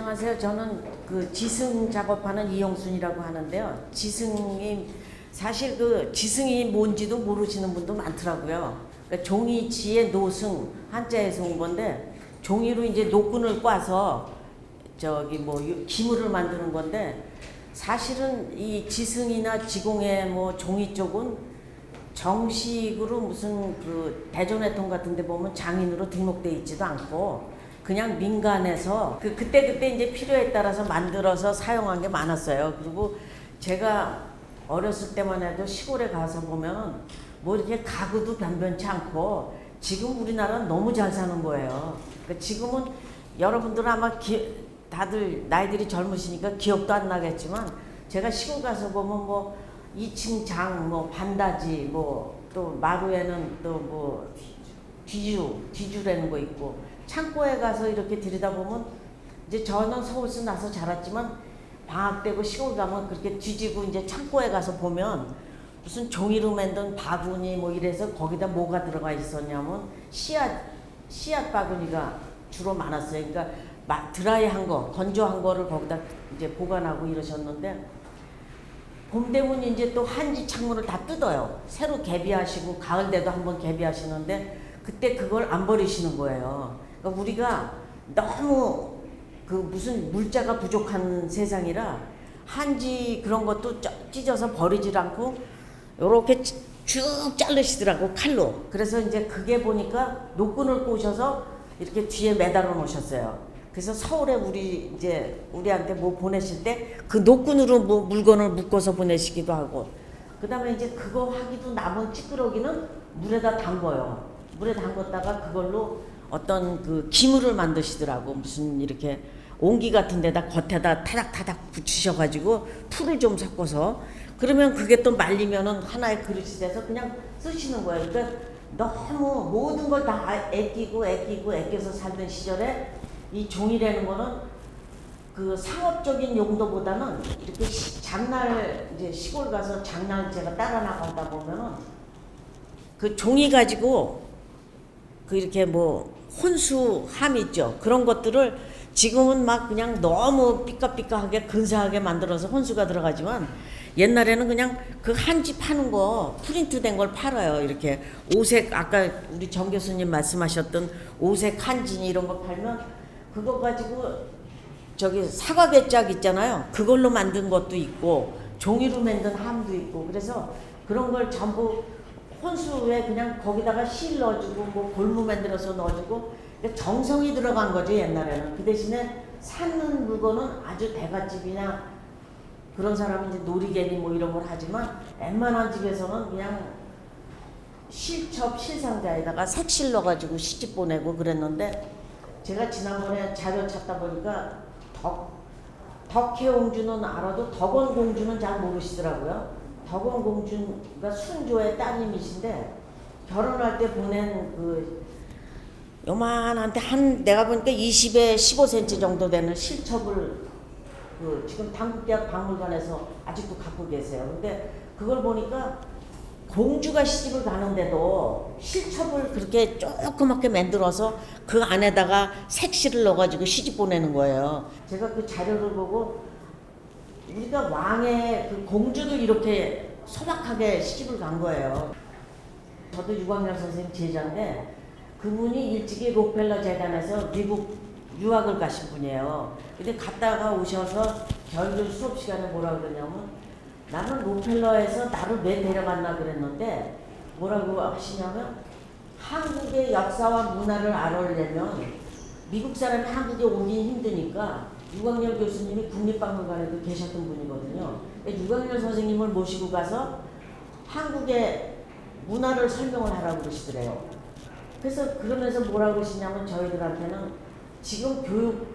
안녕하세요. 저는 그 지승 작업하는 이영순이라고 하는데요. 지승이 사실 그 지승이 뭔지도 모르시는 분도 많더라고요. 그러니까 종이지의 노승 한자에서 온 건데 종이로 이제 노끈을 꽈서 저기 뭐 기물을 만드는 건데 사실은 이 지승이나 지공의 뭐 종이 쪽은 정식으로 무슨 그 대전회통 같은 데 보면 장인으로 등록돼 있지도 않고 그냥 민간에서 그때 이제 필요에 따라서 만들어서 사용한 게 많았어요. 그리고 제가 어렸을 때만 해도 시골에 가서 보면 뭐 이렇게 가구도 변변치 않고 지금 우리나라는 너무 잘 사는 거예요. 그러니까 지금은 여러분들은 아마 다들 나이들이 젊으시니까 기억도 안 나겠지만 제가 시골 가서 보면 뭐 2층 장, 뭐 반다지, 뭐 또 마루에는 또 뭐 뒤주라는 거 있고 창고에 가서 이렇게 들여다보면 이제 저는 서울서 나서 자랐지만 방학 때고 시골 가면 그렇게 뒤지고 이제 창고에 가서 보면 무슨 종이로 만든 바구니 뭐 이래서 거기다 뭐가 들어가 있었냐면 씨앗 바구니가 주로 많았어요. 그러니까 드라이한 거, 건조한 거를 거기다 이제 보관하고 이러셨는데 봄 되면 이제 또 한지 창문을 다 뜯어요. 새로 개비하시고 가을 때도 한번 개비하시는데 그때 그걸 안 버리시는 거예요. 그러니까 우리가 너무 그 무슨 물자가 부족한 세상이라 한지 그런 것도 찢어서 버리질 않고 요렇게 쭉 자르시더라고 칼로. 그래서 이제 그게 보니까 노끈을 꽂아서 이렇게 뒤에 매달아 놓으셨어요. 그래서 서울에 우리한테 뭐 보내실 때 그 노끈으로 뭐 물건을 묶어서 보내시기도 하고 그다음에 이제 그거 하기도 남은 찌끄러기는 물에다 담궈요. 물에 담궜다가 그걸로 어떤 그 기물을 만드시더라고. 무슨 이렇게 옹기 같은 데다 겉에다 타닥타닥 붙이셔가지고 풀을 좀 섞어서 그러면 그게 또 말리면은 하나의 그릇이 돼서 그냥 쓰시는 거예요. 그러니까 너무 모든 걸 다 애끼고 살던 시절에 이 종이라는 거는 그 상업적인 용도보다는 이렇게 장날 이제 시골 가서 장날 제가 따라 나가다 보면은 그 종이 가지고 그 이렇게 뭐 혼수함 있죠. 그런 것들을 지금은 막 그냥 너무 삐까삐까하게 근사하게 만들어서 혼수가 들어가지만 옛날에는 그냥 그 한지 파는 거 프린트 된 걸 팔아요. 이렇게 오색 아까 우리 정 교수님 말씀하셨던 오색 한지 이런 거 팔면 그거 가지고 저기 사과개짝 있잖아요. 그걸로 만든 것도 있고 종이로 만든 함도 있고 그래서 그런 걸 전부 혼수에 그냥 거기다가 실 넣어주고 뭐 골무 만들어서 넣어주고 정성이 들어간 거죠 옛날에는. 그 대신에 사는 물건은 아주 대갓집이나 그런 사람은 이제 놀이개니 뭐 이런 걸 하지만 웬만한 집에서는 그냥 실상자에다가 색실 넣어가지고 시집 보내고 그랬는데 제가 지난번에 자료 찾다 보니까 덕혜옹주는 알아도 덕원공주는 잘 모르시더라고요. 덕원공주가 순조의 따님이신데 결혼할 때 보낸 그 요만한데 한 내가 보니까 20에 15cm 정도 되는 실첩을 그 지금 당국대학 박물관에서 아직도 갖고 계세요. 근데 그걸 보니까 공주가 시집을 가는데도 실첩을 그렇게 조그맣게 만들어서 그 안에다가 색실을 넣어가지고 시집 보내는 거예요. 제가 그 자료를 보고 우리가 왕의 그 공주도 이렇게 소박하게 시집을 간 거예요. 저도 유광열 선생님 제자인데 그분이 일찍이 록펠러 재단에서 미국 유학을 가신 분이에요. 근데 갔다가 오셔서 저희들 수업 시간에 뭐라 그러냐면 나는 록펠러에서 나를 왜 데려갔나 그랬는데 뭐라고 하시냐면 한국의 역사와 문화를 알아려면 미국 사람이 한국에 오기 힘드니까 유광열 교수님이 국립박물관에도 계셨던 분이거든요. 유광열 선생님을 모시고 가서 한국의 문화를 설명을 하라고 그러시더래요. 그래서 그러면서 뭐라고 그러시냐면 저희들한테는 지금 교육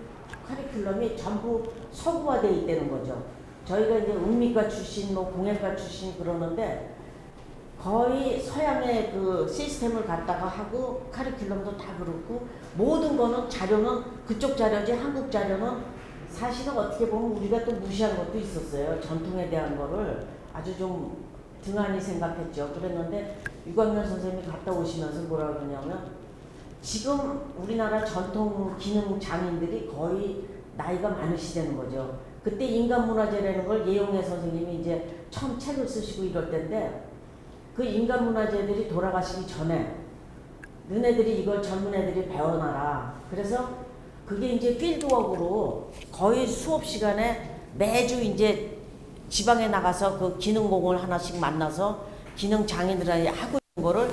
커리큘럼이 전부 서구화되어 있다는 거죠. 저희가 이제 음미과 출신, 뭐 공예과 출신 그러는데 거의 서양의 그 시스템을 갖다가 하고 카리큘럼도 다 그렇고 모든 거는 자료는 그쪽 자료지 한국 자료는 사실은 어떻게 보면 우리가 또 무시한 것도 있었어요. 전통에 대한 거를 아주 좀 등한히 생각했죠. 그랬는데 유광열 선생님이 갔다 오시면서 뭐라 그러냐면 지금 우리나라 전통 기능 장인들이 거의 나이가 많으시다는 거죠. 그때 인간문화재라는 걸 예용래 선생님이 이제 처음 책을 쓰시고 이럴 때인데 그 인간문화재들이 돌아가시기 전에 너네들이 이걸 젊은 애들이 배워놔라. 그래서 그게 이제 필드워크로 거의 수업 시간에 매주 이제 지방에 나가서 그 기능공을 하나씩 만나서 기능 장애인들한테 하고 있는 거를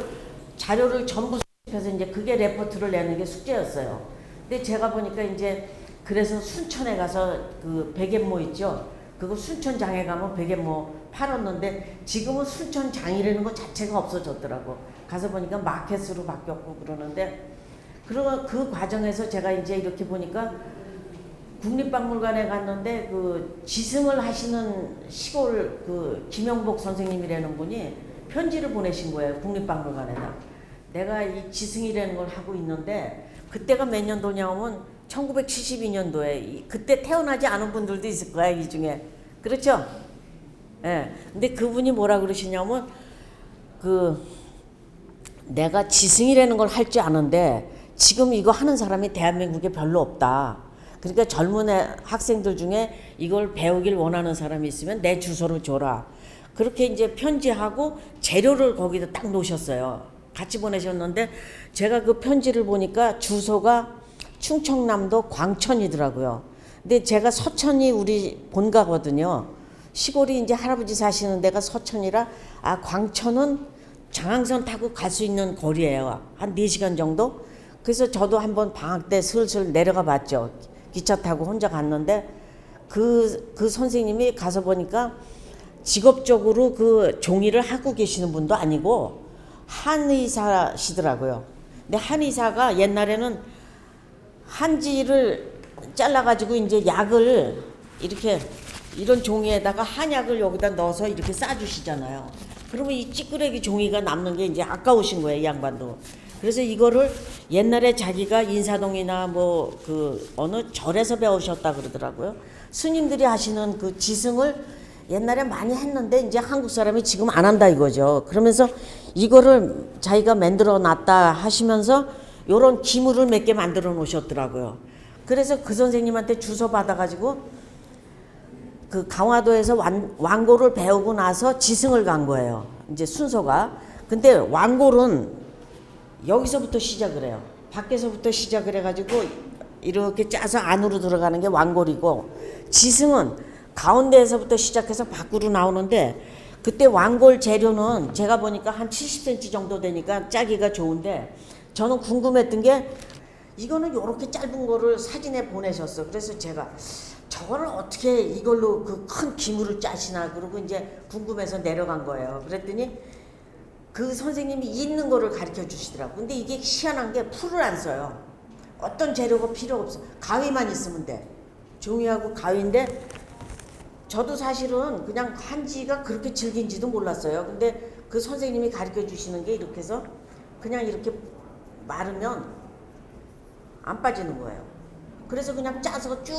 자료를 전부 수집해서 이제 그게 레포트를 내는 게 숙제였어요. 근데 제가 보니까 이제 그래서 순천에 가서 그 베갯모 있죠. 그거 순천장에 가면 베갯모 팔았는데 지금은 순천장이라는 것 자체가 없어졌더라고. 가서 보니까 마켓으로 바뀌었고 그러는데 그리고 그 과정에서 제가 이제 이렇게 보니까 국립박물관에 갔는데 그 지승을 하시는 시골 그 김영복 선생님이라는 분이 편지를 보내신 거예요. 국립박물관에다. 내가 이 지승이라는 걸 하고 있는데 그때가 몇 년도냐면 1972년도에 그때 태어나지 않은 분들도 있을 거야 이 중에. 그렇죠? 예. 근데 그분이 뭐라 그러시냐면 그 내가 지승이라는 걸 할 줄 아는데 지금 이거 하는 사람이 대한민국에 별로 없다. 그러니까 젊은 학생들 중에 이걸 배우길 원하는 사람이 있으면 내 주소를 줘라. 그렇게 이제 편지하고 재료를 거기다 딱 놓으셨어요. 같이 보내셨는데 제가 그 편지를 보니까 주소가 충청남도 광천이더라고요. 근데 제가 서천이 우리 본가거든요. 시골이 이제 할아버지 사시는 데가 서천이라 아 광천은 장항선 타고 갈 수 있는 거리예요. 한 4시간 정도? 그래서 저도 한번 방학 때 슬슬 내려가 봤죠. 기차 타고 혼자 갔는데 그 선생님이 가서 보니까 직업적으로 그 종이를 하고 계시는 분도 아니고 한의사시더라고요. 근데 한의사가 옛날에는 한지를 잘라가지고 이제 약을 이렇게 이런 종이에다가 한약을 여기다 넣어서 이렇게 싸주시잖아요. 그러면 이 찌끄레기 종이가 남는 게 이제 아까우신 거예요, 이 양반도. 그래서 이거를 옛날에 자기가 인사동이나 뭐 그 어느 절에서 배우셨다 그러더라고요. 스님들이 하시는 그 지승을 옛날에 많이 했는데 이제 한국 사람이 지금 안 한다 이거죠. 그러면서 이거를 자기가 만들어 놨다 하시면서 요런 기물을 몇 개 만들어 놓으셨더라고요. 그래서 그 선생님한테 주소 받아가지고 그 강화도에서 완골을 배우고 나서 지승을 간 거예요. 이제 순서가. 근데 완골은 여기서부터 시작을 해요. 밖에서부터 시작을 해가지고 이렇게 짜서 안으로 들어가는 게 완골이고 지승은 가운데에서부터 시작해서 밖으로 나오는데 그때 완골 재료는 제가 보니까 한 70cm 정도 되니까 짜기가 좋은데 저는 궁금했던 게 이거는 이렇게 짧은 거를 사진에 보내셨어. 그래서 제가 저거를 어떻게 이걸로 그 큰 기물을 짜시나 그러고 이제 궁금해서 내려간 거예요. 그랬더니 그 선생님이 있는 거를 가르쳐 주시더라고. 근데 이게 희한한 게 풀을 안 써요. 어떤 재료가 필요 없어. 가위만 있으면 돼. 종이하고 가위인데 저도 사실은 그냥 한지가 그렇게 질긴지도 몰랐어요. 근데 그 선생님이 가르쳐 주시는 게 이렇게 해서 그냥 이렇게 마르면 안 빠지는 거예요. 그래서 그냥 짜서 쭉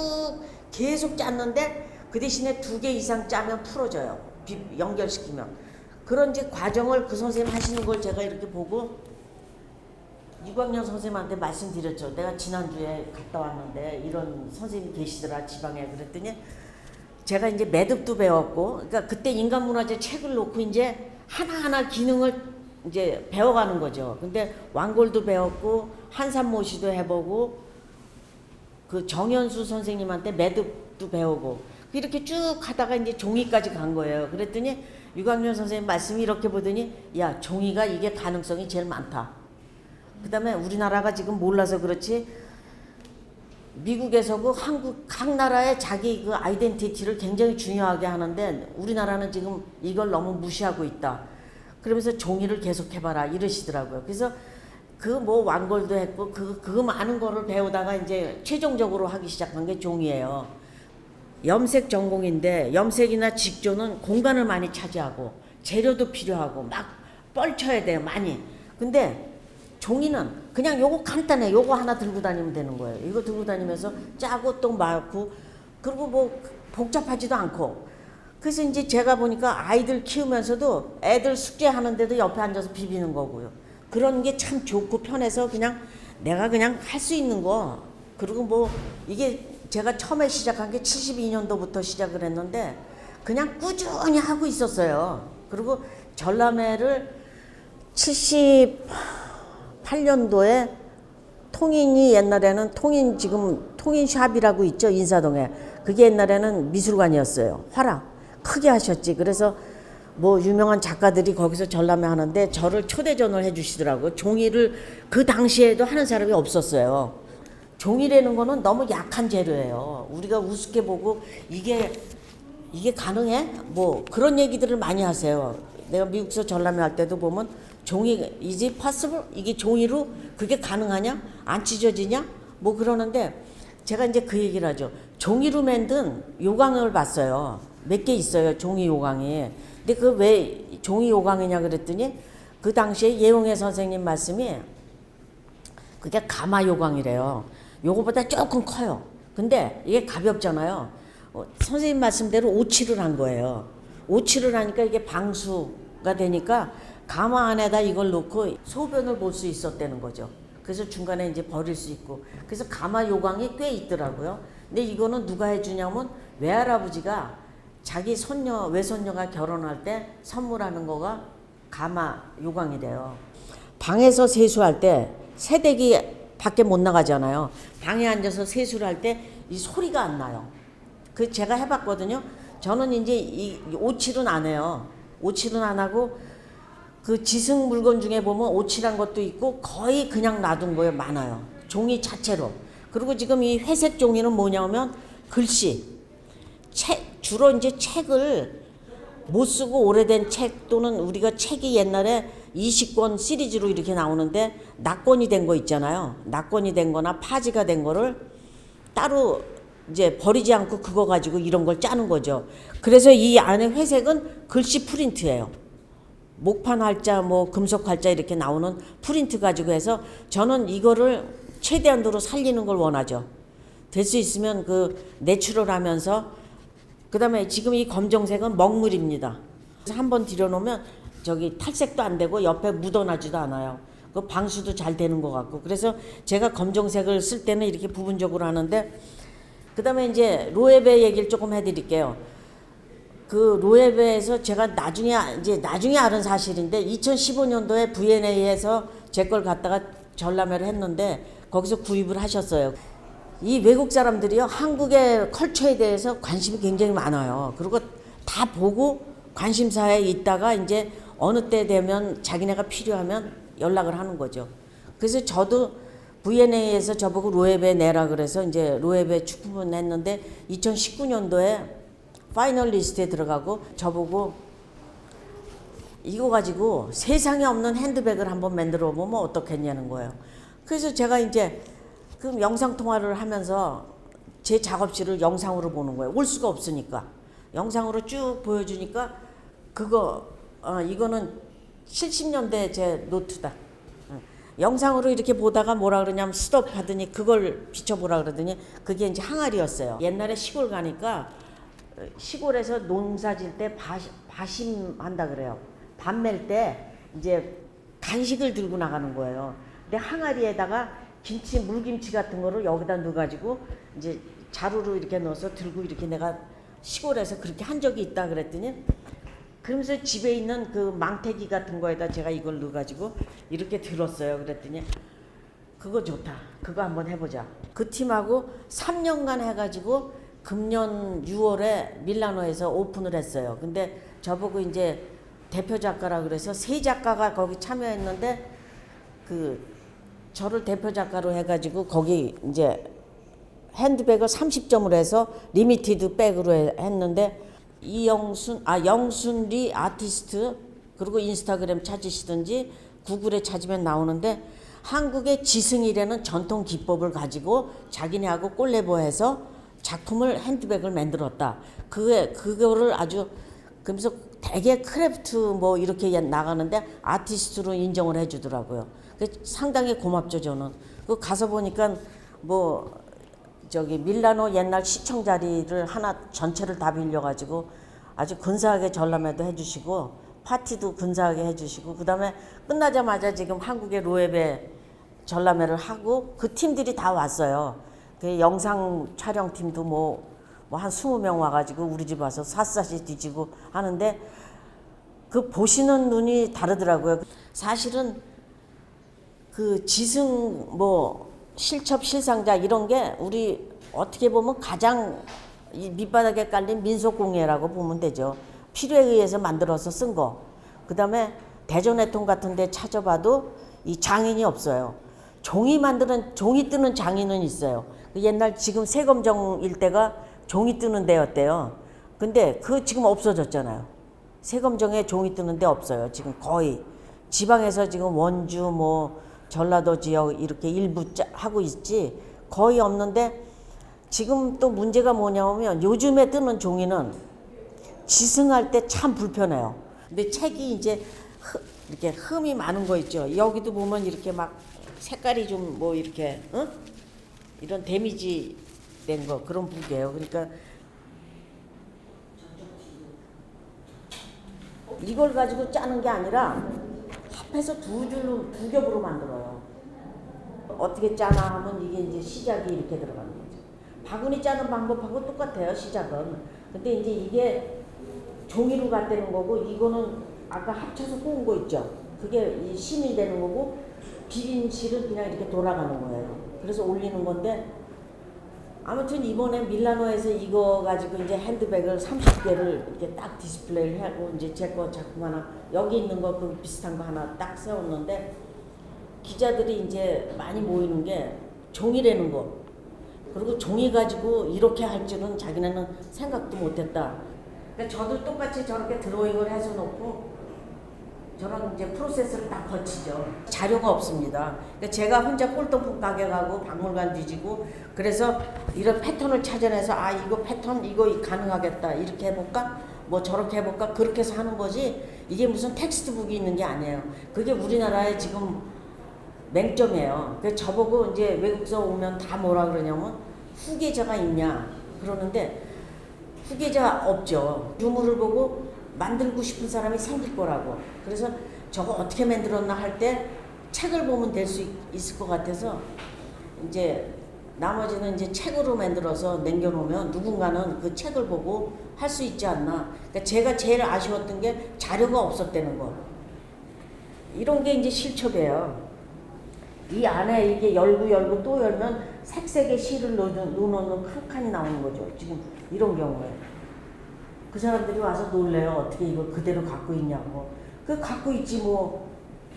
계속 짰는데 그 대신에 2개 이상 짜면 풀어져요. 연결시키면. 그런 이제 과정을 그 선생님 하시는 걸 제가 이렇게 보고 유광년 선생님한테 말씀드렸죠. 내가 지난주에 갔다 왔는데 이런 선생님이 계시더라 지방에. 그랬더니 제가 이제 매듭도 배웠고 그러니까 그때 인간문화재 책을 놓고 이제 하나하나 기능을 이제 배워가는 거죠. 근데 완골도 배웠고 한산모시도 해보고 그 정현수 선생님한테 매듭도 배우고 이렇게 쭉 하다가 이제 종이까지 간 거예요. 그랬더니 유광년 선생님 말씀이 이렇게 보더니 야 종이가 이게 가능성이 제일 많다. 그 다음에 우리나라가 지금 몰라서 그렇지 미국에서 그 각 나라의 자기 그 아이덴티티를 굉장히 중요하게 하는데 우리나라는 지금 이걸 너무 무시하고 있다. 그러면서 종이를 계속 해봐라 이러시더라고요. 그래서 그 뭐 완골도 했고 그 많은 거를 배우다가 이제 최종적으로 하기 시작한 게 종이에요. 염색 전공인데 염색이나 직조는 공간을 많이 차지하고 재료도 필요하고 막 뻘쳐야 돼요 많이. 근데 종이는 그냥 요거 간단해. 요거 하나 들고 다니면 되는 거예요. 이거 들고 다니면서 짜고 또 말고 그리고 뭐 복잡하지도 않고. 그래서 이제 제가 보니까 아이들 키우면서도 애들 숙제하는데도 옆에 앉아서 비비는 거고요. 그런 게 참 좋고 편해서 그냥 내가 그냥 할 수 있는 거. 그리고 뭐 이게 제가 처음에 시작한 게 72년도부터 시작을 했는데 그냥 꾸준히 하고 있었어요. 그리고 전람회를 78년도에 통인이 옛날에는 지금 통인샵이라고 있죠, 인사동에. 그게 옛날에는 미술관이었어요. 화랑 크게 하셨지. 그래서 뭐 유명한 작가들이 거기서 전람회 하는데 저를 초대전을 해주시더라고요. 종이를 그 당시에도 하는 사람이 없었어요. 종이라는 거는 너무 약한 재료예요. 우리가 우습게 보고 이게 가능해? 뭐 그런 얘기들을 많이 하세요. 내가 미국에서 전람회 할 때도 보면 종이 is it possible? 이게 종이로 그게 가능하냐? 안 찢어지냐? 뭐 그러는데 제가 이제 그 얘기를 하죠. 종이로 만든 요강을 봤어요. 몇 개 있어요, 종이 요강이. 근데 그 왜 종이 요강이냐 그랬더니 그 당시에 예용해 선생님 말씀이 그게 가마 요강이래요. 요거보다 조금 커요. 근데 이게 가볍잖아요. 선생님 말씀대로 오칠을 한 거예요. 오칠을 하니까 이게 방수가 되니까 가마 안에다 이걸 넣고 소변을 볼 수 있었다는 거죠. 그래서 중간에 이제 버릴 수 있고. 그래서 가마 요강이 꽤 있더라고요. 근데 이거는 누가 해주냐면 외할아버지가 자기 외손녀가 결혼할 때 선물하는 거가 가마 요강이래요. 방에서 세수할 때 새댁이 밖에 못 나가잖아요. 방에 앉아서 세수를 할 때 이 소리가 안 나요. 그 제가 해봤거든요. 저는 이제 이 오칠은 안 해요. 오칠은 안 하고 그 지승 물건 중에 보면 오칠한 것도 있고 거의 그냥 놔둔 거예요. 많아요. 종이 자체로. 그리고 지금 이 회색 종이는 뭐냐면 글씨. 주로 이제 책을 못 쓰고 오래된 책 또는 우리가 책이 옛날에 20권 시리즈로 이렇게 나오는데 낙권이 된 거 있잖아요. 낙권이 된 거나 파지가 된 거를 따로 이제 버리지 않고 그거 가지고 이런 걸 짜는 거죠. 그래서 이 안에 회색은 글씨 프린트예요. 목판 활자, 뭐 금속 활자 이렇게 나오는 프린트 가지고 해서 저는 이거를 최대한도로 살리는 걸 원하죠. 될 수 있으면 그 내추럴하면서 그다음에 지금 이 검정색은 먹물입니다. 한번 들여놓으면 저기 탈색도 안 되고 옆에 묻어나지도 않아요. 그 방수도 잘 되는 것 같고. 그래서 제가 검정색을 쓸 때는 이렇게 부분적으로 하는데 그다음에 이제 로에베 얘기를 조금 해드릴게요. 그 로에베에서 제가 나중에 알은 사실인데 2015년도에 V&A에서 제 걸 갖다가 전람회를 했는데 거기서 구입을 하셨어요. 이 외국 사람들이요 한국의 컬처에 대해서 관심이 굉장히 많아요. 그리고 다 보고 관심사에 있다가 이제 어느 때 되면 자기네가 필요하면 연락을 하는 거죠. 그래서 저도 V&A에서 저보고 로에베 내라 그래서 이제 로에베 출품을 했는데 2019년도에 파이널 리스트에 들어가고 저보고 이거 가지고 세상에 없는 핸드백을 한번 만들어 보면 어떻겠냐는 거예요. 그래서 제가 이제 그 영상 통화를 하면서 제 작업실을 영상으로 보는 거예요. 올 수가 없으니까. 영상으로 쭉 보여주니까 이거는 70년대 제 노트다. 영상으로 이렇게 보다가 뭐라 그러냐면 스톱 하더니 그걸 비춰보라 그러더니 그게 이제 항아리였어요. 옛날에 시골 가니까 시골에서 농사 질 때 바심한다 그래요. 밥 맬 때 이제 간식을 들고 나가는 거예요. 근데 항아리에다가 물김치 같은 거를 여기다 넣어가지고 이제 자루로 이렇게 넣어서 들고 이렇게 내가 시골에서 그렇게 한 적이 있다 그랬더니 그러면서 집에 있는 그 망태기 같은 거에다 제가 이걸 넣어가지고 이렇게 들었어요. 그랬더니 그거 좋다. 그거 한번 해보자. 그 팀하고 3년간 해가지고 금년 6월에 밀라노에서 오픈을 했어요. 근데 저보고 이제 대표 작가라 그래서 세 작가가 거기 참여했는데 저를 대표 작가로 해가지고 거기 이제 핸드백을 30점을 해서 리미티드 백으로 했는데 영순리 아티스트 그리고 인스타그램 찾으시든지 구글에 찾으면 나오는데 한국의 지승이라는 전통 기법을 가지고 자기네하고 콜라보해서 작품을 핸드백을 만들었다. 그거를 아주 그러면서 되게 크래프트 뭐 이렇게 나가는데 아티스트로 인정을 해주더라고요. 상당히 고맙죠 저는. 그 가서 보니까 뭐 저기 밀라노 옛날 시청 자리를 하나 전체를 다 빌려가지고 아주 근사하게 전람회도 해주시고 파티도 근사하게 해주시고 그다음에 끝나자마자 지금 한국의 로에베 전람회를 하고 그 팀들이 다 왔어요. 그 영상 촬영팀도 뭐 한 20명 와가지고 우리 집 와서 샅샅이 뒤지고 하는데 그 보시는 눈이 다르더라고요. 사실은 그 지승 뭐 실첩 실상자 이런 게 우리 어떻게 보면 가장 이 밑바닥에 깔린 민속공예라고 보면 되죠. 필요에 의해서 만들어서 쓴 거. 그다음에 대전해통 같은 데 찾아봐도 이 장인이 없어요. 종이 뜨는 장인은 있어요. 옛날 지금 세검정 일대가 종이 뜨는 데였대요. 근데 그 지금 없어졌잖아요. 세검정에 종이 뜨는 데 없어요. 지금 거의 지방에서 지금 원주 뭐 전라도 지역 이렇게 일부 하고 있지 거의 없는데 지금 또 문제가 뭐냐면 요즘에 뜨는 종이는 지승할 때 참 불편해요. 근데 책이 이제 이렇게 흠이 많은 거 있죠. 여기도 보면 이렇게 막 색깔이 좀 뭐 이렇게 이런 데미지 된 거 그런 북이에요. 그러니까 이걸 가지고 짜는 게 아니라 합해서 두 겹으로 만들어요. 어떻게 짜나 하면 이게 이제 시작이 이렇게 들어가는 거죠. 바구니 짜는 방법하고 똑같아요. 시작은. 근데 이제 이게 종이로 갖대는 거고 이거는 아까 합쳐서 꼬은 거 있죠. 그게 이 심이 되는 거고 비빔실은 그냥 이렇게 돌아가는 거예요. 그래서 올리는 건데 아무튼 이번에 밀라노에서 이거 가지고 이제 핸드백을 30개를 이렇게 딱 디스플레이를 하고 이제 제 거 작품 하나 여기 있는 거 그 비슷한 거 하나 딱 세웠는데 기자들이 이제 많이 모이는 게 종이라는 거 그리고 종이 가지고 이렇게 할 줄은 자기네는 생각도 못했다. 그러니까 저도 똑같이 저렇게 드로잉을 해서 놓고 저런 이제 프로세스를 다 거치죠. 자료가 없습니다. 그러니까 제가 혼자 꼴동품 가게 가고 박물관 뒤지고 그래서 이런 패턴을 찾아내서 아 이거 패턴 이거 가능하겠다 이렇게 해볼까 뭐 저렇게 해볼까 그렇게 해서 하는 거지 이게 무슨 텍스트북이 있는 게 아니에요. 그게 우리나라의 지금 맹점이에요. 그래서 저보고 이제 외국에서 오면 다 뭐라 그러냐면 후계자가 있냐 그러는데 후계자 없죠. 유물을 보고 만들고 싶은 사람이 생길 거라고. 그래서 저거 어떻게 만들었나 할 때 책을 보면 될 수 있을 것 같아서 이제 나머지는 이제 책으로 만들어서 남겨놓으면 누군가는 그 책을 보고 할 수 있지 않나. 그러니까 제가 제일 아쉬웠던 게 자료가 없었다는 거. 이런 게 이제 실첩이에요. 이 안에 이게 열고 또 열면 색색의 실을 넣어놓는 한 칸이 나오는 거죠. 지금 이런 경우에. 그 사람들이 와서 놀래요. 어떻게 이걸 그대로 갖고 있냐고. 그 갖고 있지 뭐.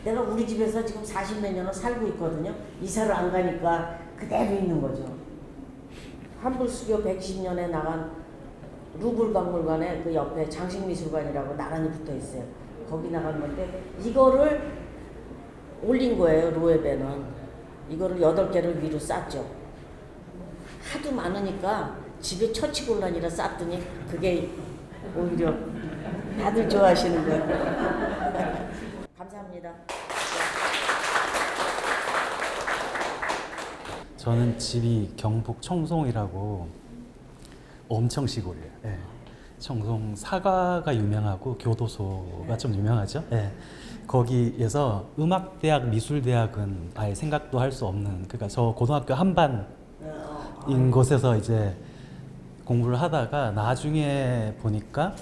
내가 우리 집에서 지금 40몇 년을 살고 있거든요. 이사를 안 가니까 그대로 있는 거죠. 한불수교 110년에 나간 루블 박물관에 그 옆에 장식미술관이라고 나란히 붙어 있어요. 거기 나간 건데 이거를 올린 거예요. 로에베는. 이거를 8개를 위로 쌌죠. 하도 많으니까 집에 처치곤란이라 쌌더니 그게 오히려 다들 좋아하시는 거예요. 감사합니다. 저는 집이 경북 청송이라고 엄청 시골이에요. 예. 청송 사과가 유명하고 교도소가 좀 유명하죠. 예. 거기에서 음악대학, 미술대학은 아예 생각도 할 수 없는 그러니까 저 고등학교 한반인 곳에서 이제 공부를 하다가 나중에 보니까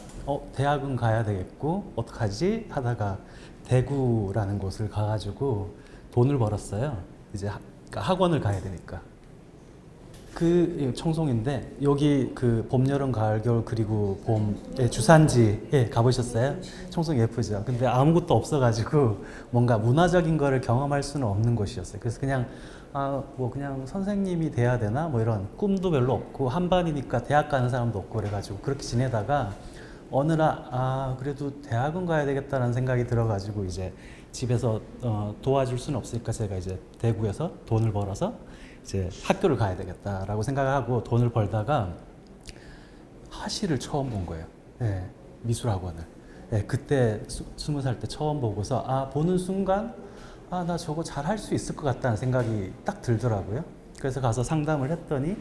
대학은 가야 되겠고 어떡하지 하다가 대구라는 곳을 가가지고 돈을 벌었어요. 이제 학원을 가야 되니까. 그 청송인데 여기 그 봄, 여름, 가을, 겨울 그리고 봄의 주산지에 가보셨어요? 청송 예쁘죠. 근데 아무것도 없어가지고 뭔가 문화적인 거를 경험할 수는 없는 곳이었어요. 그래서 그냥 뭐 그냥 선생님이 돼야 되나 뭐 이런 꿈도 별로 없고 한반이니까 대학 가는 사람도 없고 그래가지고 그렇게 지내다가 어느 날 그래도 대학은 가야 되겠다는 생각이 들어가지고 이제 집에서 도와줄 수는 없으니까 제가 이제 대구에서 돈을 벌어서 이제 학교를 가야 되겠다라고 생각하고 돈을 벌다가 하시를 처음 본 거예요. 네, 미술학원을. 네, 그때 20살 때 처음 보고서 보는 순간 나 저거 잘 할 수 있을 것 같다는 생각이 딱 들더라고요. 그래서 가서 상담을 했더니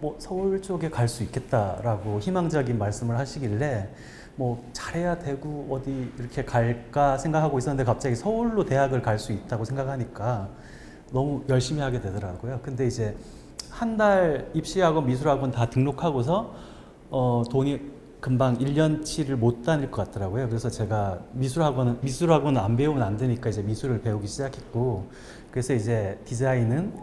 뭐 서울 쪽에 갈 수 있겠다라고 희망적인 말씀을 하시길래 뭐 잘해야 되고 어디 이렇게 갈까 생각하고 있었는데 갑자기 서울로 대학을 갈 수 있다고 생각하니까 너무 열심히 하게 되더라고요. 근데 이제 한 달 입시학원, 미술학원 다 등록하고서 돈이 금방 1년치를 못 다닐 것 같더라고요. 그래서 제가 미술학원은 안 배우면 안 되니까 이제 미술을 배우기 시작했고, 그래서 이제 디자인은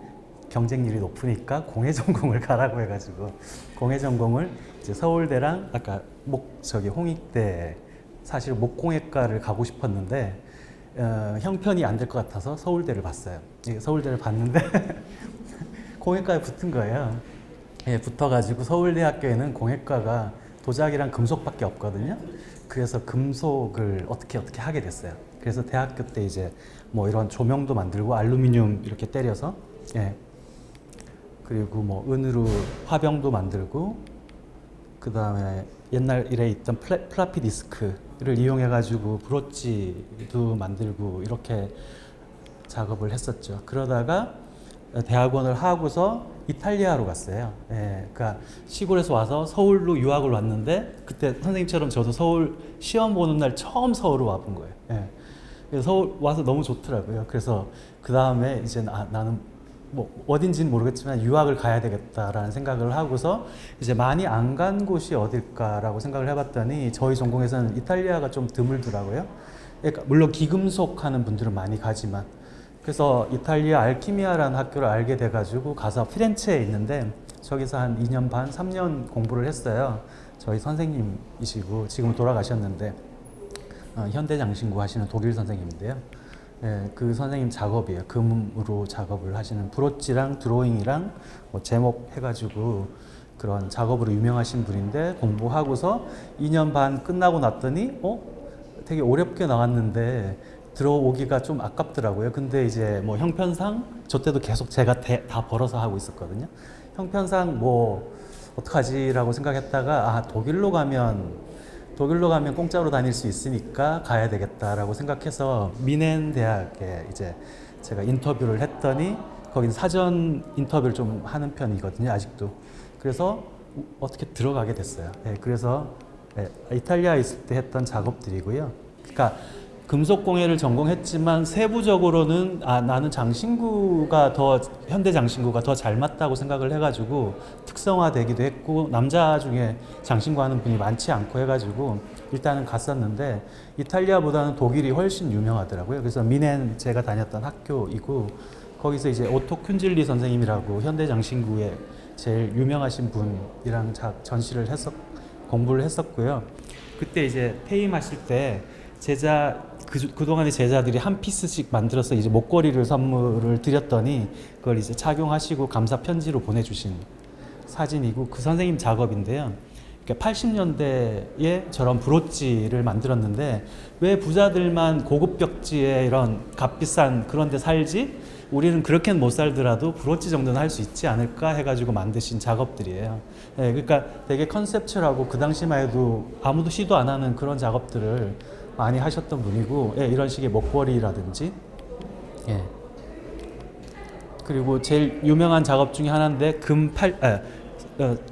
경쟁률이 높으니까 공예 전공을 가라고 해가지고 공예 전공을 이제 서울대랑 아까 홍익대 사실 목공예과를 가고 싶었는데 형편이 안 될 것 같아서 서울대를 봤어요. 서울대를 봤는데 공예과에 붙은 거예요. 예, 붙어가지고 서울대학교에는 공예과가 도자기랑 금속밖에 없거든요. 그래서 금속을 어떻게 하게 됐어요. 그래서 대학교 때 이제 뭐 이런 조명도 만들고 알루미늄 이렇게 때려서, 예. 그리고 뭐 은으로 화병도 만들고, 그 다음에 옛날에 있던 플라피 디스크를 이용해 가지고 브로치도 만들고 이렇게 작업을 했었죠. 그러다가 대학원을 하고서 이탈리아로 갔어요. 예, 그러니까 시골에서 와서 서울로 유학을 왔는데, 그때 선생님처럼 저도 서울 시험 보는 날 처음 서울로 와본 거예요. 예. 그래서 서울 와서 너무 좋더라고요. 그래서 그 다음에 이제 나는 뭐 어딘지는 모르겠지만 유학을 가야 되겠다라는 생각을 하고서 이제 많이 안 간 곳이 어딜까라고 생각을 해봤더니 저희 전공에서는 이탈리아가 좀 드물더라고요. 그러니까 물론 기금속 하는 분들은 많이 가지만, 그래서 이탈리아 알키미아라는 학교를 알게 돼가지고 가서 피렌체에 있는데 저기서 한 2년 반, 3년 공부를 했어요. 저희 선생님이시고 지금 돌아가셨는데 현대장신구 하시는 독일 선생님인데요. 예, 그 선생님 작업이에요. 금으로 작업을 하시는 브로치랑 드로잉이랑 뭐 제목 해가지고 그런 작업으로 유명하신 분인데, 공부하고서 2년 반 끝나고 났더니 되게 어렵게 나왔는데 들어오기가 좀 아깝더라고요. 근데 이제 뭐 형편상 저 때도 계속 제가 다 벌어서 하고 있었거든요. 형편상 뭐 어떡하지라고 생각했다가 독일로 가면 공짜로 다닐 수 있으니까 가야 되겠다라고 생각해서 미넨 대학에 이제 제가 인터뷰를 했더니 거긴 사전 인터뷰를 좀 하는 편이거든요, 아직도. 그래서 어떻게 들어가게 됐어요. 예, 그래서 이탈리아에 있을 때 했던 작업들이고요. 그러니까 금속공예를 전공했지만 세부적으로는 나는 현대 장신구가 더 잘 맞다고 생각을 해가지고 특성화되기도 했고, 남자 중에 장신구 하는 분이 많지 않고 해가지고 일단은 갔었는데 이탈리아보다는 독일이 훨씬 유명하더라고요. 그래서 미넨 제가 다녔던 학교이고, 거기서 이제 오토 쿤질리 선생님이라고 현대 장신구의 제일 유명하신 분이랑 공부를 했었고요. 그때 이제 퇴임하실 때 그동안의 제자들이 한 피스씩 만들어서 이제 목걸이를 선물을 드렸더니 그걸 이제 착용하시고 감사 편지로 보내주신 사진이고, 그 선생님 작업인데요. 그러니까 80년대에 저런 브로치를 만들었는데 왜 부자들만 고급 벽지에 이런 값비싼 그런 데 살지? 우리는 그렇게는 못 살더라도 브로치 정도는 할 수 있지 않을까 해가지고 만드신 작업들이에요. 예, 그러니까 되게 컨셉츄얼하고 그 당시만 해도 아무도 시도 안 하는 그런 작업들을 많이 하셨던 분이고, 예, 이런 식의 목걸이라든지, 예. 그리고 제일 유명한 작업 중에 하나인데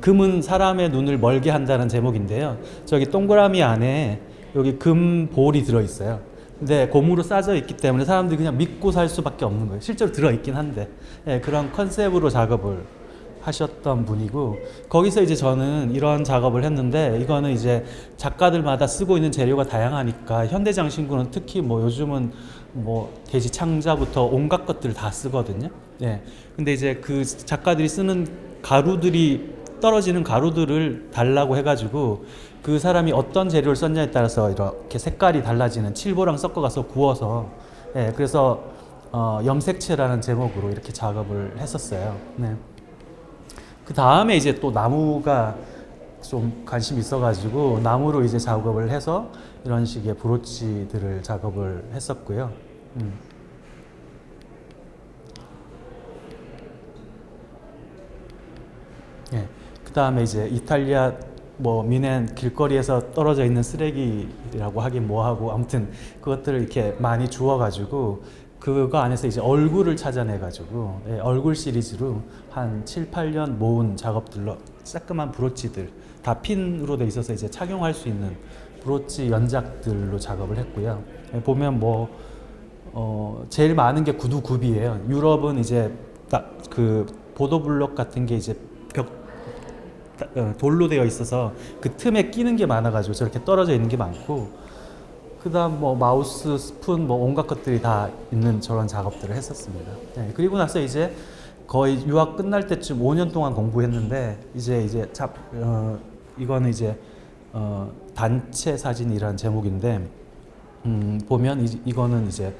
금은 사람의 눈을 멀게 한다는 제목인데요. 저기 동그라미 안에 여기 금 볼이 들어있어요. 근데 고무로 싸져 있기 때문에 사람들이 그냥 믿고 살 수밖에 없는 거예요. 실제로 들어있긴 한데, 예, 그런 컨셉으로 작업을 하셨던 분이고, 거기서 이제 저는 이런 작업을 했는데, 이거는 이제 작가들마다 쓰고 있는 재료가 다양하니까 현대장신구는 특히 뭐 요즘은 뭐 돼지 창자부터 온갖 것들을 다 쓰거든요. 예. 근데 이제 그 작가들이 쓰는 떨어지는 가루들을 달라고 해가지고 그 사람이 어떤 재료를 썼냐에 따라서 이렇게 색깔이 달라지는 칠보랑 섞어가서 구워서, 예, 그래서 염색체라는 제목으로 이렇게 작업을 했었어요. 네. 그 다음에 이제 또 나무가 좀 관심이 있어가지고 나무로 이제 작업을 해서 이런 식의 브로치들을 작업을 했었고요. 예. 그 다음에 이제 이탈리아 뭐 미넨 길거리에서 떨어져 있는 쓰레기라고 하긴 뭐하고, 아무튼 그것들을 이렇게 많이 주워가지고 그거 안에서 이제 얼굴을 찾아내가지고, 예, 얼굴 시리즈로 한 7, 8년 모은 작업들로 새까만 브로치들 다 핀으로 돼 있어서 이제 착용할 수 있는 브로치 연작들로 작업을 했고요. 예, 보면 제일 많은 게 구두 굽이에요. 유럽은 이제 딱 그 보도블록 같은 게 이제 돌로 되어 있어서 그 틈에 끼는 게 많아가지고 저렇게 떨어져 있는 게 많고, 그다음 뭐 마우스, 스푼, 뭐 온갖 것들이 다 있는 저런 작업들을 했었습니다. 네, 그리고 나서 이제 거의 유학 끝날 때쯤 5년 동안 공부했는데 이거는 이제 단체 사진이라는 제목인데, 보면 이거는 이제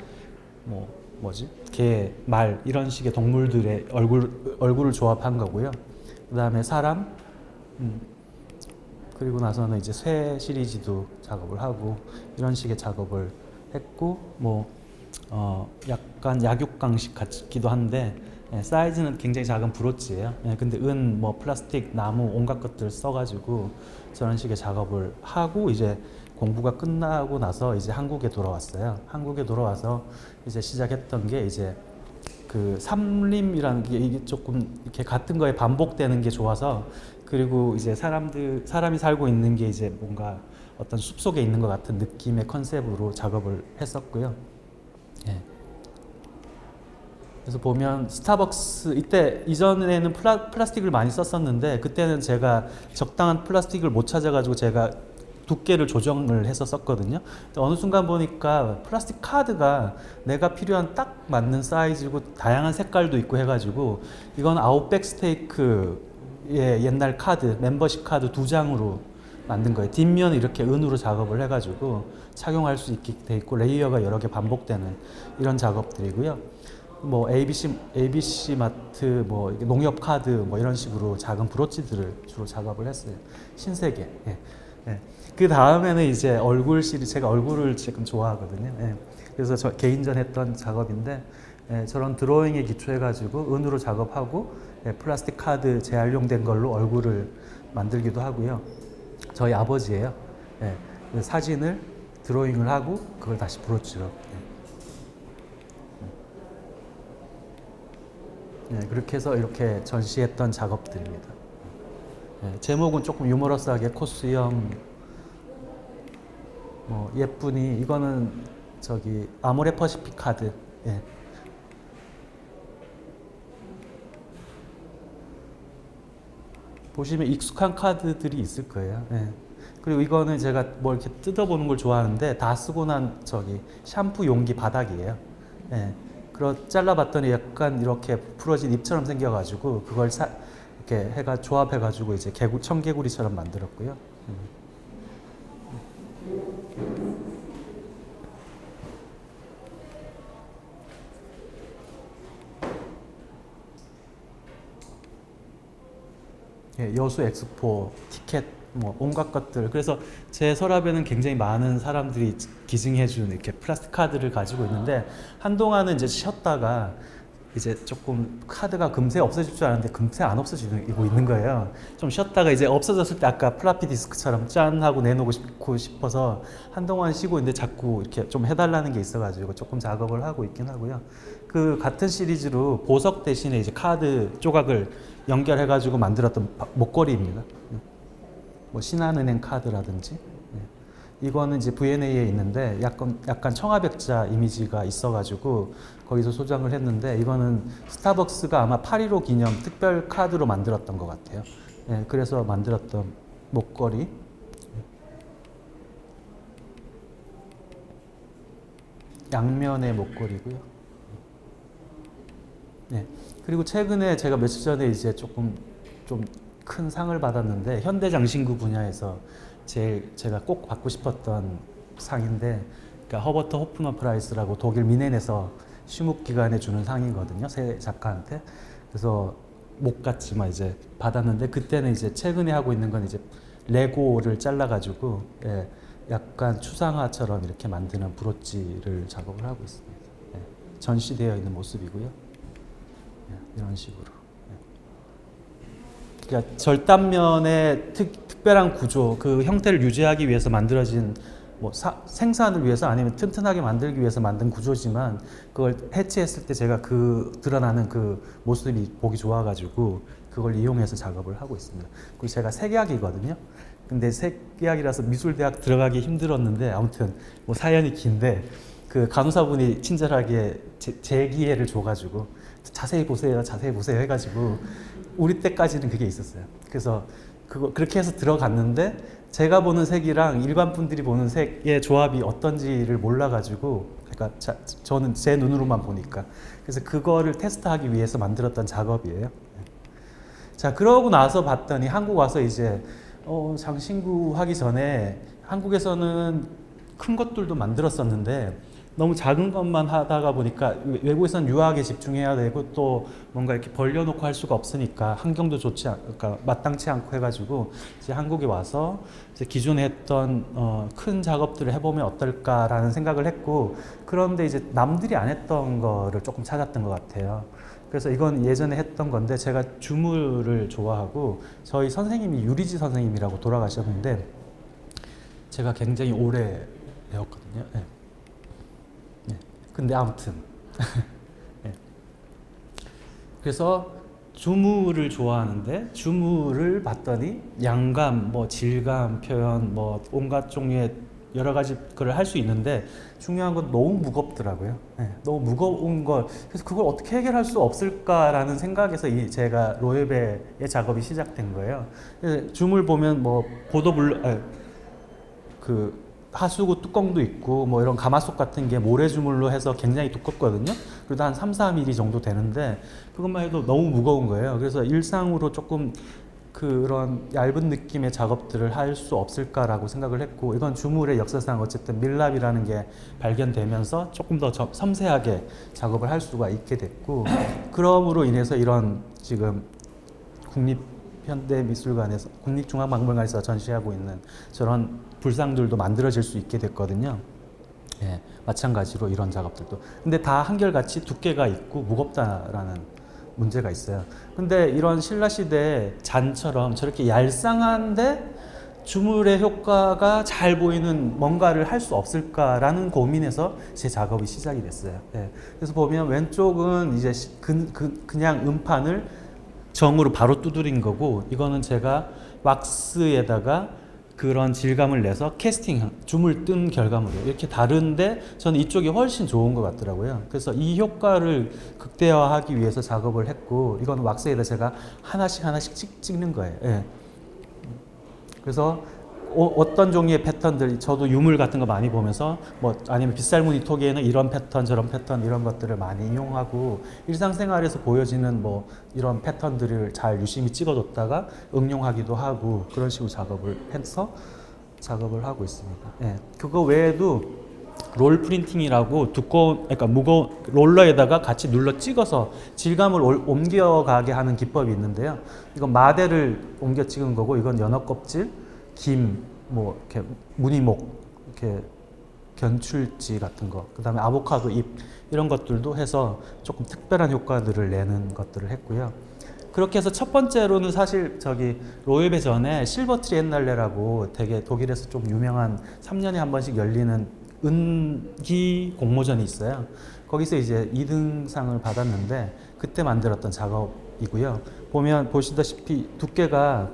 개, 말 이런 식의 동물들의 얼굴을 조합한 거고요. 그다음에 사람, 그리고 나서는 이제 새 시리즈도 작업을 하고 이런 식의 작업을 했고, 약간 약육강식 같기도 한데, 사이즈는 굉장히 작은 브로치예요. 근데 플라스틱, 나무 온갖 것들 써가지고 저런 식의 작업을 하고, 이제 공부가 끝나고 나서 이제 한국에 돌아왔어요. 한국에 돌아와서 이제 시작했던 게 이제 그 삼림이라는 게 이게 조금 이렇게 같은 거에 반복되는 게 좋아서, 그리고 이제 사람이 살고 있는 게 이제 뭔가 어떤 숲속에 있는 것 같은 느낌의 컨셉으로 작업을 했었고요. 예. 그래서 보면 스타벅스, 이전에는 플라스틱을 많이 썼었는데, 그때는 제가 적당한 플라스틱을 못 찾아가지고 제가 두께를 조정을 해서 썼거든요. 어느 순간 보니까 플라스틱 카드가 내가 필요한 딱 맞는 사이즈고 다양한 색깔도 있고 해가지고, 이건 아웃백 스테이크의 옛날 카드, 멤버십 카드 2장으로 만든 거예요. 뒷면 이렇게 은으로 작업을 해가지고 착용할 수 있게 돼 있고, 레이어가 여러 개 반복되는 이런 작업들이고요. ABC 마트, 농협 카드, 이런 식으로 작은 브로치들을 주로 작업을 했어요. 신세계. 예. 예. 그 다음에는 이제 얼굴 시리즈, 제가 얼굴을 지금 좋아하거든요. 예. 그래서 저 개인전 했던 작업인데, 저런 드로잉에 기초해가지고 은으로 작업하고, 플라스틱 카드 재활용된 걸로 얼굴을 만들기도 하고요. 저희 아버지예요. 사진을 드로잉을 하고 그걸 다시 브로치로. 그렇게 해서 이렇게 전시했던 작업들입니다. 제목은 조금 유머러스하게 코스염, 예쁜이, 이거는 아모레 퍼시픽 카드. 보시면 익숙한 카드들이 있을 거예요. 그리고 이거는 제가 이렇게 뜯어보는 걸 좋아하는데, 다 쓰고 난 샴푸 용기 바닥이에요. 잘라봤더니 약간 이렇게 부러진 잎처럼 생겨가지고 그걸 이렇게 조합해가지고 이제 청개구리처럼 만들었고요. 여수 엑스포 티켓 온갖 것들. 그래서 제 서랍에는 굉장히 많은 사람들이 기증해준 이렇게 플라스틱 카드를 가지고 있는데, 한동안은 이제 쉬었다가 이제 조금 카드가 금세 없어질 줄 알았는데 금세 안 없어지고 있는 거예요. 좀 쉬었다가 이제 없어졌을 때 아까 플라피 디스크처럼 짠 하고 내놓고 싶어서 한동안 쉬고 있는데, 자꾸 이렇게 좀 해달라는 게 있어가지고 조금 작업을 하고 있긴 하고요. 그 같은 시리즈로 보석 대신에 이제 카드 조각을 연결해가지고 만들었던 목걸이입니다. 신한은행 카드라든지. 이거는 이제 V&A에 있는데 약간 청아백자 이미지가 있어가지고 거기서 소장을 했는데, 이거는 스타벅스가 아마 8.15 기념 특별 카드로 만들었던 것 같아요. 그래서 만들었던 목걸이. 양면의 목걸이고요. 그리고 최근에 제가 며칠 전에 이제 조금 좀 큰 상을 받았는데, 현대장신구 분야에서 제가 꼭 받고 싶었던 상인데, 그러니까 허버트 호프너 프라이스라고 독일 미넨에서 시묵기관에 주는 상이거든요, 새 작가한테. 그래서 못 갔지만 이제 받았는데, 그때는 이제 최근에 하고 있는 건 이제 레고를 잘라가지고 약간 추상화처럼 이렇게 만드는 브로치를 작업을 하고 있습니다. 전시되어 있는 모습이고요. 이런 식으로. 그러니까 절단면의 특별한 구조, 그 형태를 유지하기 위해서 만들어진 생산을 위해서 아니면 튼튼하게 만들기 위해서 만든 구조지만, 그걸 해체했을 때 제가 드러나는 그 모습이 보기 좋아가지고 그걸 이용해서 작업을 하고 있습니다. 그리고 제가 색약이거든요. 근데 색약이라서 미술대학 들어가기 힘들었는데, 아무튼 사연이 긴데, 그 간호사분이 친절하게 제 기회를 줘가지고 자세히 보세요, 자세히 보세요 해가지고 우리 때까지는 그게 있었어요. 그래서 그렇게 해서 들어갔는데 제가 보는 색이랑 일반 분들이 보는 색의 조합이 어떤지를 몰라가지고, 그러니까 저는 제 눈으로만 보니까, 그래서 그거를 테스트하기 위해서 만들었던 작업이에요. 자, 그러고 나서 봤더니 한국 와서 이제 장신구 하기 전에 한국에서는 큰 것들도 만들었었는데 너무 작은 것만 하다가 보니까 외국에서는 유학에 집중해야 되고 또 뭔가 이렇게 벌려놓고 할 수가 없으니까 환경도 그러니까 마땅치 않고 해가지고 이제 한국에 와서 이제 기존에 했던 큰 작업들을 해보면 어떨까라는 생각을 했고, 그런데 이제 남들이 안 했던 거를 조금 찾았던 것 같아요. 그래서 이건 예전에 했던 건데, 제가 주물을 좋아하고 저희 선생님이 유리지 선생님이라고 돌아가셨는데 제가 굉장히 오래 배웠거든요. 네. 네. 근데 아무튼 네. 그래서 주물을 좋아하는데 주물을 봤더니 양감, 뭐 질감 표현, 뭐 온갖 종류의 여러 가지 거를 할 수 있는데 중요한 건 너무 무겁더라고요. 네, 너무 무거운 걸, 그래서 그걸 어떻게 해결할 수 없을까라는 생각에서 제가 로에베의 작업이 시작된 거예요. 줌을 보면 뭐 그 하수구 뚜껑도 있고 뭐 이런 가마솥 같은 게 모래주물로 해서 굉장히 두껍거든요. 그래도 한 3, 4mm 정도 되는데 그것만 해도 너무 무거운 거예요. 그래서 일상으로 조금 그런 얇은 느낌의 작업들을 할 수 없을까라고 생각을 했고, 이건 주물의 역사상 어쨌든 밀랍이라는 게 발견되면서 조금 더 섬세하게 작업을 할 수가 있게 됐고, 그럼으로 인해서 이런 지금 국립현대미술관에서 국립중앙박물관에서 전시하고 있는 저런 불상들도 만들어질 수 있게 됐거든요. 예, 마찬가지로 이런 작업들도. 근데 다 한결같이 두께가 있고 무겁다라는 문제가 있어요. 근데 이런 신라시대 잔처럼 저렇게 얄쌍한데 주물의 효과가 잘 보이는 뭔가를 할 수 없을까라는 고민에서 제 작업이 시작이 됐어요. 예. 그래서 보면 왼쪽은 이제 그냥 음판을 정으로 바로 두드린 거고, 이거는 제가 왁스에다가 그런 질감을 내서 캐스팅, 줌을 뜬 결과물이에요. 이렇게 다른데 저는 이쪽이 훨씬 좋은 것 같더라고요. 그래서 이 효과를 극대화하기 위해서 작업을 했고, 이건 왁스에다 제가 하나씩 찍는 거예요. 예. 그래서 어떤 종류의 패턴들, 저도 유물 같은 거 많이 보면서 뭐 아니면 빗살무늬 토기에는 이런 패턴 저런 패턴 이런 것들을 많이 이용하고, 일상생활에서 보여지는 뭐 이런 패턴들을 잘 유심히 찍어뒀다가 응용하기도 하고, 그런 식으로 작업을 해서 작업을 하고 있습니다. 예. 그거 외에도 롤 프린팅이라고 두꺼운, 그러니까 무거운 롤러에다가 같이 눌러 찍어서 질감을 옮겨가게 하는 기법이 있는데요. 이건 마대를 옮겨 찍은 거고, 이건 연어 껍질, 김, 뭐 이렇게 무늬목, 이렇게 견출지 같은 거, 그 다음에 아보카도 잎, 이런 것들도 해서 조금 특별한 효과들을 내는 것들을 했고요. 그렇게 해서 첫 번째로는 사실 저기 로에베 전에 실버 트리엔날레라고 되게 독일에서 좀 유명한 3년에 한 번씩 열리는 은기 공모전이 있어요. 거기서 이제 2등상을 받았는데 그때 만들었던 작업이고요. 보시다시피 두께가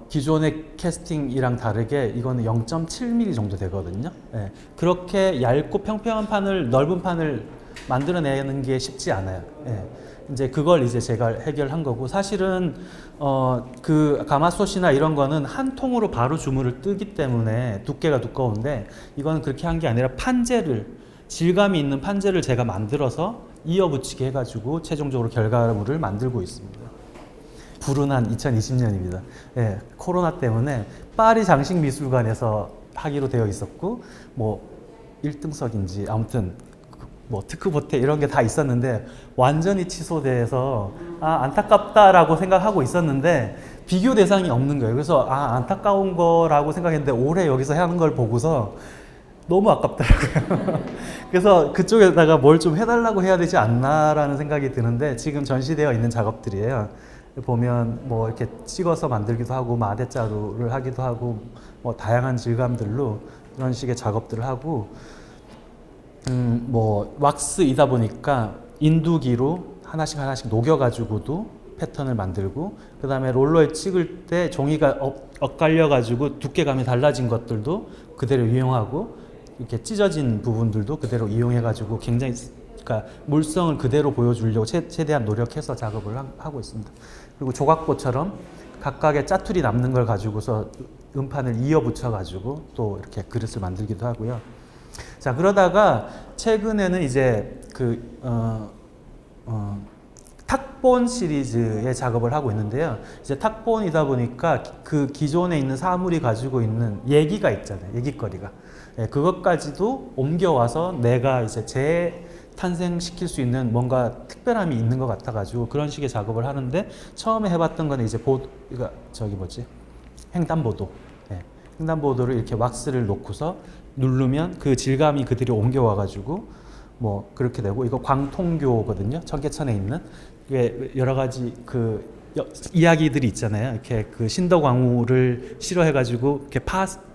기존의 캐스팅이랑 다르게 이거는 0.7mm 정도 되거든요. 예, 그렇게 얇고 평평한 판을, 넓은 판을 만들어내는 게 쉽지 않아요. 예, 이제 그걸 이제 제가 해결한 거고, 사실은 그 가마솥이나 이런 거는 한 통으로 바로 주물을 뜨기 때문에 두께가 두꺼운데, 이거는 그렇게 한 게 아니라 판재를, 질감이 있는 판재를 제가 만들어서 이어붙이게 해가지고 최종적으로 결과물을 만들고 있습니다. 불운한 2020년입니다. 예, 코로나 때문에 파리 장식미술관에서 하기로 되어 있었고, 뭐 1등석인지 아무튼 뭐 특급 이런 게 다 있었는데 완전히 취소돼서 안타깝다라고 생각하고 있었는데 비교 대상이 없는 거예요. 그래서 안타까운 거라고 생각했는데 올해 여기서 하는 걸 보고서 너무 아깝더라고요. 그래서 그쪽에다가 뭘 좀 해달라고 해야 되지 않나라는 생각이 드는데, 지금 전시되어 있는 작업들이에요. 보면 뭐 이렇게 찍어서 만들기도 하고 마대자루를 하기도 하고 뭐 다양한 질감들로 이런 식의 작업들을 하고, 뭐 왁스이다 보니까 인두기로 하나씩 녹여가지고도 패턴을 만들고, 그 다음에 롤러에 찍을 때 종이가 엇갈려가지고 두께감이 달라진 것들도 그대로 이용하고, 이렇게 찢어진 부분들도 그대로 이용해가지고 굉장히 그러니까 물성을 그대로 보여주려고 최대한 노력해서 작업을 하고 있습니다. 그리고 조각보처럼 각각의 짜투리 남는 걸 가지고서 음판을 이어 붙여가지고 또 이렇게 그릇을 만들기도 하고요. 자, 그러다가 최근에는 이제 탁본 시리즈의 작업을 하고 있는데요. 이제 탁본이다 보니까 그 기존에 있는 사물이 가지고 있는 얘기가 있잖아요. 얘기거리가. 예, 그것까지도 옮겨와서 내가 이제 재탄생시킬 수 있는 뭔가 특별함이 있는 것 같아가지고 그런 식의 작업을 하는데 처음에 해봤던 거는 이제 횡단보도. 예, 횡단보도를 이렇게 왁스를 놓고서 누르면 그 질감이 그대로 옮겨와가지고 뭐 그렇게 되고 이거 광통교거든요. 청계천에 있는 여러 가지 이야기들이 있잖아요. 이렇게 그 신더광우를 실어해가지고 이렇게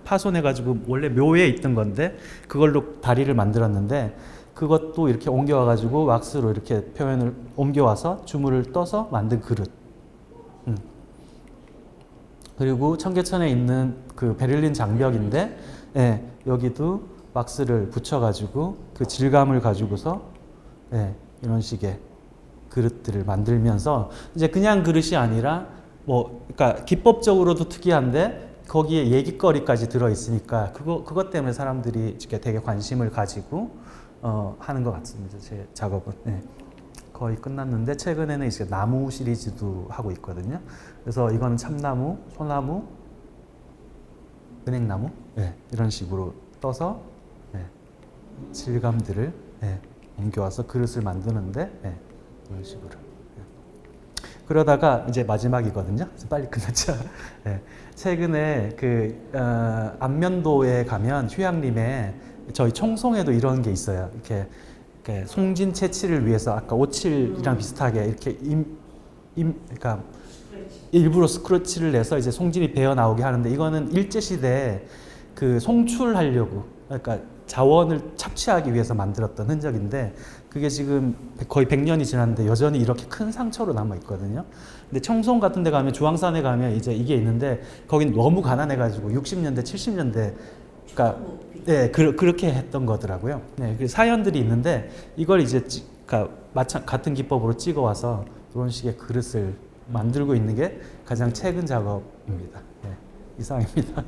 파손해가지고 원래 묘에 있던 건데 그걸로 다리를 만들었는데 그것도 이렇게 옮겨와가지고 왁스로 이렇게 표현을 옮겨와서 주물을 떠서 만든 그릇. 그리고 청계천에 있는 그 베를린 장벽인데 예, 여기도 왁스를 붙여가지고 그 질감을 가지고서 예, 이런 식의 그릇들을 만들면서 이제 그냥 그릇이 아니라 그러니까 기법적으로도 특이한데 거기에 얘기거리까지 들어 있으니까 그것 때문에 사람들이 이렇게 되게 관심을 가지고 하는 것 같습니다. 제 작업은 네. 거의 끝났는데 최근에는 이제 나무 시리즈도 하고 있거든요. 그래서 이거는 참나무, 소나무, 은행나무 네, 이런 식으로 떠서 네, 질감들을 네, 옮겨와서 그릇을 만드는데 네, 이런 식으로. 그러다가 이제 마지막이거든요. 빨리 끝났죠. 네. 최근에 안면도에 가면 휴양림에 저희 청송에도 이런 게 있어요. 이렇게 송진 채취를 위해서 아까 오칠이랑 비슷하게 이렇게 그러니까 일부러 스크래치를 내서 이제 송진이 배어 나오게 하는데 이거는 일제 시대에 그 송출하려고 그러니까 자원을 착취하기 위해서 만들었던 흔적인데 그게 지금 거의 100년이 지났는데 여전히 이렇게 큰 상처로 남아 있거든요. 근데 청송 같은 데 가면 주황산에 가면 이제 이게 있는데 거긴 너무 가난해 가지고 60년대 70년대 그러니까 네, 그렇게 했던 거더라고요. 네, 그 사연들이 있는데 이걸 이제 그러니까 같은 기법으로 찍어 와서 이런 식의 그릇을 만들고 있는 게 가장 최근 작업입니다. 네, 이상입니다.